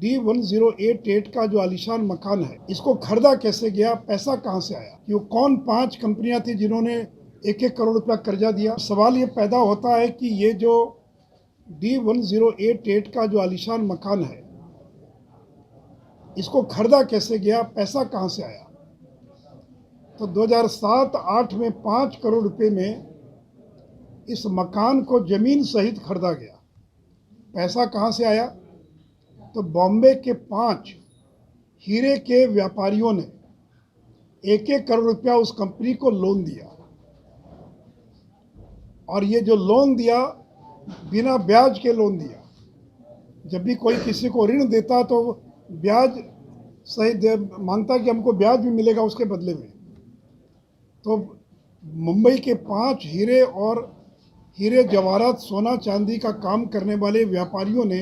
D1088 का जो आलीशान मकान है, इसको खरीदा कैसे गया, पैसा कहां से आया, कि वो कौन 5 कंपनियां थी जिन्होंने 1-1 करोड़ रुपया कर्जा दिया। सवाल ये पैदा होता है कि ये जो D1088 का जो आलीशान मकान है, इसको खरीदा कैसे गया, पैसा कहां से आया। तो 2007-8 में 5 करोड़ रुपए में इस मकान को जमीन सहित खरीदा गया। पैसा कहां से आया, तो बॉम्बे के 5 हीरे के व्यापारियों ने 1-1 करोड़ रुपया उस कंपनी को लोन दिया, और ये जो लोन दिया बिना ब्याज के लोन दिया। जब भी कोई किसी को ऋण देता तो ब्याज सही मांगता कि हमको ब्याज भी मिलेगा उसके बदले में। तो मुंबई के 5 हीरे और हीरे जवाहरात सोना चांदी का काम करने वाले व्यापारियों ने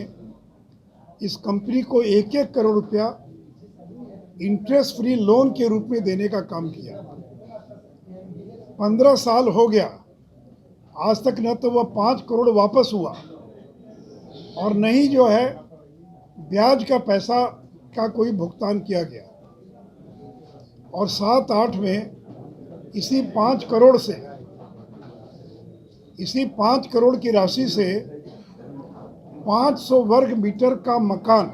इस कंपनी को 1-1 करोड़ रुपया इंटरेस्ट फ्री लोन के रूप में देने का काम किया। 15 साल हो गया, आज तक न तो वह 5 करोड़ वापस हुआ और न ही जो है ब्याज का पैसा का कोई भुगतान किया गया। और 7-8 में इसी 5 करोड़ की राशि से 500 वर्ग मीटर का मकान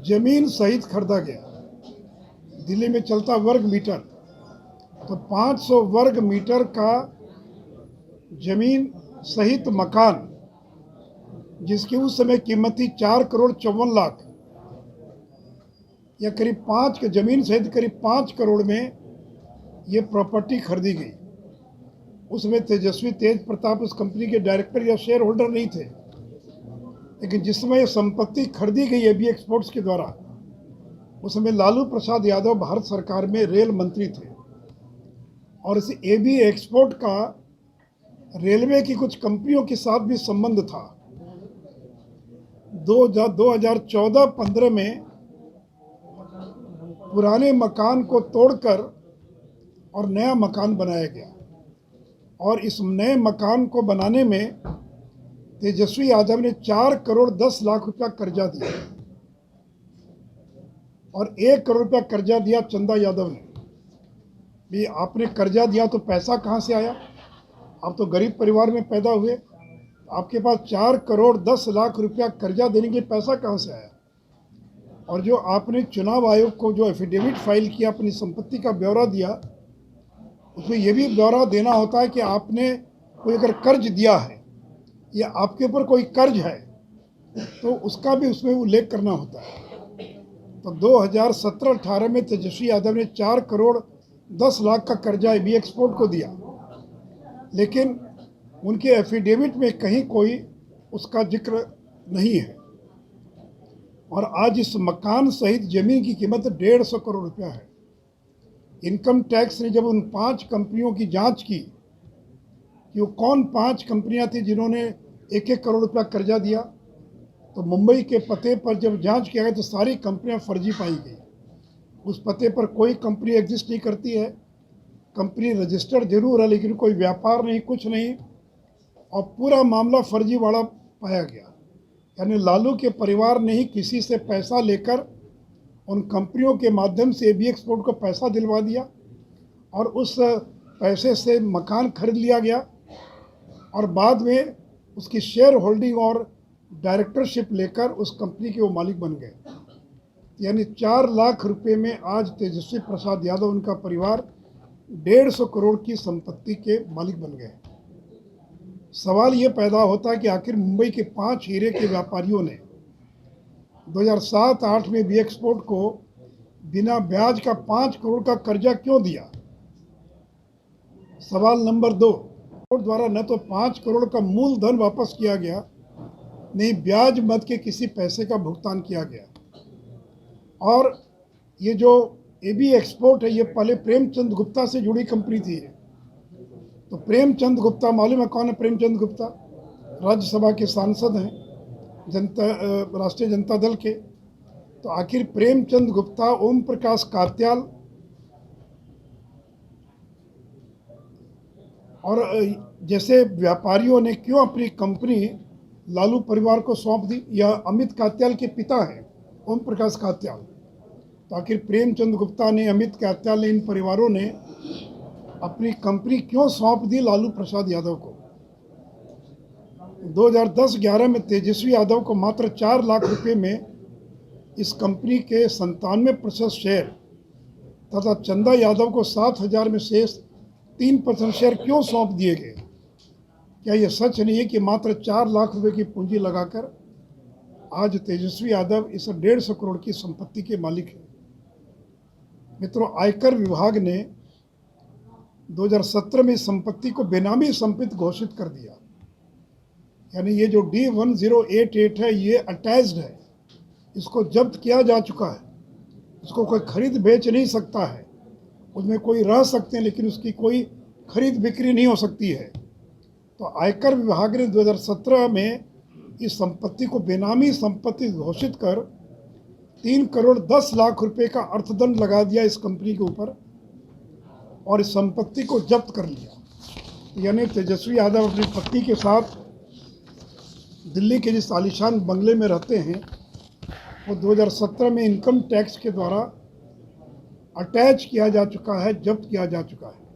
जमीन सहित खरीदा गया। दिल्ली में चलता वर्ग मीटर, तो 500 वर्ग मीटर का जमीन सहित मकान, जिसकी उस समय कीमत थी 4 करोड़ 54 लाख, या करीब 5 जमीन सहित करीब 5 करोड़ में ये प्रॉपर्टी खरीदी गई। उसमें तेजस्वी तेज प्रताप उस कंपनी के डायरेक्टर या शेयर होल्डर नहीं थे, लेकिन जिस समय ये संपत्ति खरीदी गई एबी एक्सपोर्ट्स के द्वारा, उस समय लालू प्रसाद यादव भारत सरकार में रेल मंत्री थे, और इस एबी एक्सपोर्ट का रेलवे की कुछ कंपनियों के साथ भी संबंध था। 2014-15 में पुराने मकान को तोड़कर और नया मकान बनाया गया, और इस नए मकान को बनाने में तेजस्वी यादव ने 4 करोड़ 10 लाख रुपया कर्जा दिया, और 1 करोड़ रुपया कर्जा दिया चंदा यादव ने। भी आपने कर्जा दिया तो पैसा कहाँ से आया, आप तो गरीब परिवार में पैदा हुए, आपके पास 4 करोड़ 10 लाख रुपया कर्जा देने के पैसा कहाँ से आया। और जो आपने चुनाव आयोग को जो एफिडेविट फाइल किया, अपनी संपत्ति का ब्यौरा दिया, उसमें यह भी ब्यौरा देना होता है कि आपने कोई अगर कर्ज दिया है या आपके ऊपर कोई कर्ज है तो उसका भी उसमें उल्लेख करना होता है। तो 2017-18 में तेजस्वी यादव ने 4 करोड़ 10 लाख का कर्जा एबी एक्सपोर्ट को दिया, लेकिन उनके एफिडेविट में कहीं कोई उसका जिक्र नहीं है। और आज इस मकान सहित जमीन की कीमत 150 करोड़ रुपया है। इनकम टैक्स ने जब उन 5 कंपनियों की जांच की कि वो कौन 5 कंपनियां थी जिन्होंने 1-1 करोड़ रुपया कर्जा दिया, तो मुंबई के पते पर जब जांच किया गया तो सारी कंपनियां फर्जी पाई गई। उस पते पर कोई कंपनी एग्जिस्ट नहीं करती है, कंपनी रजिस्टर्ड जरूर है लेकिन कोई व्यापार नहीं, कुछ नहीं, और पूरा मामला फर्जीवाड़ा पाया गया। यानी लालू के परिवार ने ही किसी से पैसा लेकर उन कंपनियों के माध्यम से एबी एक्सपोर्ट को पैसा दिलवा दिया, और उस पैसे से मकान खरीद लिया गया, और बाद में उसकी शेयर होल्डिंग और डायरेक्टरशिप लेकर उस कंपनी के वो मालिक बन गए। यानी 4 लाख रुपए में आज तेजस्वी प्रसाद यादव, उनका परिवार 150 करोड़ की संपत्ति के मालिक बन गए। सवाल ये पैदा होता है कि आखिर मुंबई के 5 हीरे के व्यापारियों ने 2007-8 में एबी एक्सपोर्ट को बिना ब्याज का 5 करोड़ का कर्जा क्यों दिया। सवाल नंबर 2, द्वारा न तो 5 करोड़ का मूलधन वापस किया गया, नहीं ब्याज मद के किसी पैसे का भुगतान किया गया। और ये जो एबी एक्सपोर्ट है, ये पहले प्रेमचंद गुप्ता से जुड़ी कंपनी थी। तो प्रेमचंद गुप्ता, मालूम है कौन है प्रेमचंद गुप्ता? राज्यसभा के सांसद हैं, राष्ट्रीय जनता दल के। तो आखिर प्रेमचंद गुप्ता, ओम प्रकाश कात्याल और जैसे व्यापारियों ने क्यों अपनी कंपनी लालू परिवार को सौंप दी, या अमित कात्याल के पिता हैं ओम प्रकाश कात्याल, तो आखिर प्रेमचंद गुप्ता ने, अमित कात्याल ने, इन परिवारों ने अपनी कंपनी क्यों सौंप दी लालू प्रसाद यादव को? 2010-11 में तेजस्वी यादव को मात्र 4 लाख रुपए में इस कंपनी के 97% शेयर तथा चंदा यादव को 7,000 में शेष 3% शेयर क्यों सौंप दिए गए? क्या यह सच नहीं है कि मात्र 4 लाख रुपए की पूंजी लगाकर आज तेजस्वी यादव इस 150 करोड़ की संपत्ति के मालिक हैं? मित्रों, आयकर विभाग ने 2017 में इस संपत्ति को बेनामी संपत्ति घोषित कर दिया। यानी ये जो D1088 है, ये अटैच्ड है, इसको जब्त किया जा चुका है, इसको कोई खरीद बेच नहीं सकता है, उसमें कोई रह सकते हैं लेकिन उसकी कोई खरीद बिक्री नहीं हो सकती है। तो आयकर विभाग ने 2017 में इस संपत्ति को बेनामी संपत्ति घोषित कर 3 करोड़ 10 लाख रुपए का अर्थदंड लगा दिया इस कंपनी के ऊपर और इस संपत्ति को जब्त कर लिया। यानी तेजस्वी यादव अपनी पत्नी के साथ दिल्ली के जिस आलीशान बंगले में रहते हैं, वो 2017 में इनकम टैक्स के द्वारा अटैच किया जा चुका है, जब्त किया जा चुका है।